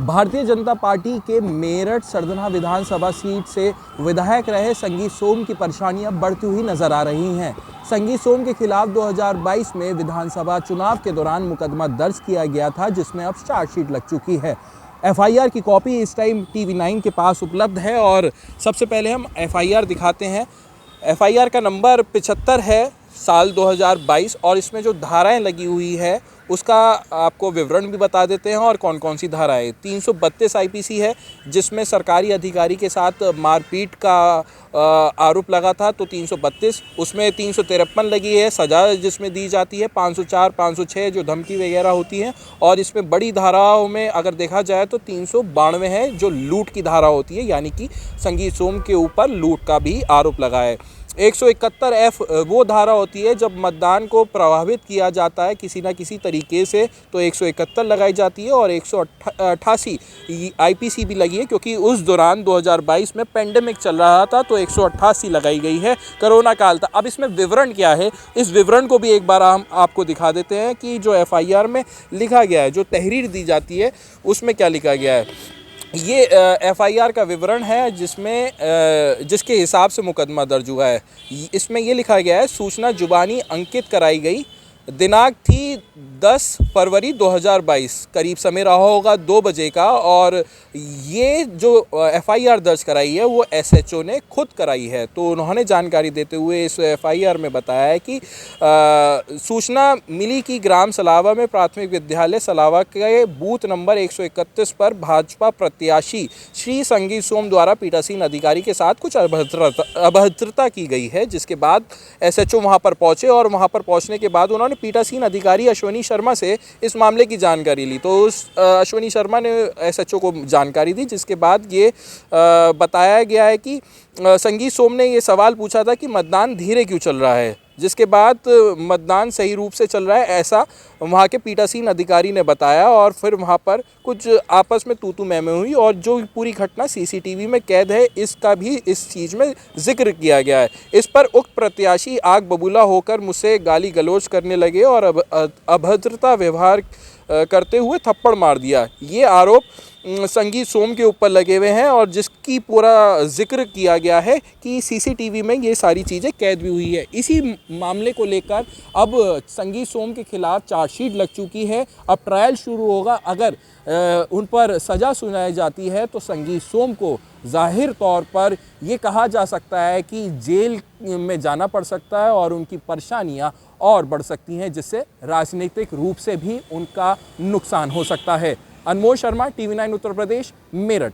Bharatiya Janata party के मेरठ सरधना विधानसभा seat से विधायक रहे संगीत सोम की परेशानियां बढ़ती हुई नजर आ रही हैं। संगीत सोम के खिलाफ 2022 में विधानसभा चुनाव के दौरान मुकदमा दर्ज किया गया था, जिसमें अब चार्जशीट लग चुकी है। एफआईआर की कॉपी इस टाइम TV9 के पास उपलब्ध है और सबसे पहले हम एफआईआर दिखाते हैं। एफआईआर का नंबर 75 है साल 2022 और इसमें जो धाराएं लगी हुई है उसका आपको विवरण भी बता देते हैं और कौन कौन सी धाराएं। 332 आईपीसी है, जिसमें सरकारी अधिकारी के साथ मारपीट का आरोप लगा था, तो 332। उसमें 353 लगी है सज़ा जिसमें दी जाती है, 504 506 जो धमकी वगैरह होती है। और इसमें बड़ी धाराओं में अगर देखा जाए तो 392 है जो लूट की धारा होती है, यानी कि संगीत सोम के ऊपर लूट का भी आरोप लगा है। 171F वो धारा होती है जब मतदान को प्रभावित किया जाता है किसी न किसी तरीके से, तो 171 लगाई जाती है। और 188 आईपीसी भी लगी है, क्योंकि उस दौरान 2022 में पेंडेमिक चल रहा था, तो 188 लगाई गई है, कोरोना काल था। अब इसमें विवरण क्या है, इस विवरण को भी एक बार हम आपको दिखा देते हैं कि जो एफआईआर में लिखा गया है, जो तहरीर दी जाती है उसमें क्या लिखा गया है। ये एफआईआर का विवरण है जिसके हिसाब से मुकदमा दर्ज हुआ है। इसमें ये लिखा गया है, सूचना जुबानी अंकित कराई गई, दिनांक थी 10 फरवरी 2022, करीब समय रहा होगा 2 बजे का। और ये जो एफआईआर दर्ज कराई है वो एसएचओ ने खुद कराई है। तो उन्होंने जानकारी देते हुए इस एफआईआर में बताया है कि सूचना मिली कि ग्राम सलावा में प्राथमिक विद्यालय सलावा के बूथ नंबर 131 पर भाजपा प्रत्याशी श्री संगीत सोम द्वारा पीठासीन अधिकारी के साथ कुछ अभद्रता की गई है, जिसके बाद एसएचओ वहाँ पर पहुँचे और वहाँ पर पहुँचने के बाद उन्होंने पीठासीन अधिकारी अश्वनी शर्मा से इस मामले की जानकारी ली। तो उस अश्वनी शर्मा ने एसएचओ को जानकारी दी, जिसके बाद ये बताया गया है कि संगीत सोम ने ये सवाल पूछा था कि मतदान धीरे क्यों चल रहा है, जिसके बाद मतदान सही रूप से चल रहा है ऐसा वहाँ के पीठासीन अधिकारी ने बताया। और फिर वहाँ पर कुछ आपस में तू मैं हुई और जो पूरी घटना सीसीटीवी में कैद है इसका भी इस चीज़ में जिक्र किया गया है। इस पर उक्त प्रत्याशी आग बबूला होकर मुझसे गाली गलौज करने लगे और अभद्रता व्यवहार करते हुए थप्पड़ मार दिया। ये आरोप संगीत सोम के ऊपर लगे हुए हैं और जिसकी पूरा जिक्र किया गया है कि सीसीटीवी में ये सारी चीज़ें कैद भी हुई है। इसी मामले को लेकर अब संगीत सोम के खिलाफ चार्जशीट लग चुकी है। अब ट्रायल शुरू होगा। अगर उन पर सज़ा सुनाई जाती है तो संगीत सोम को जाहिर तौर पर ये कहा जा सकता है कि जेल में जाना पड़ सकता है और उनकी परेशानियां और बढ़ सकती हैं, जिससे राजनीतिक रूप से भी उनका नुकसान हो सकता है। अनमोल शर्मा, TV9 उत्तर प्रदेश, मेरठ।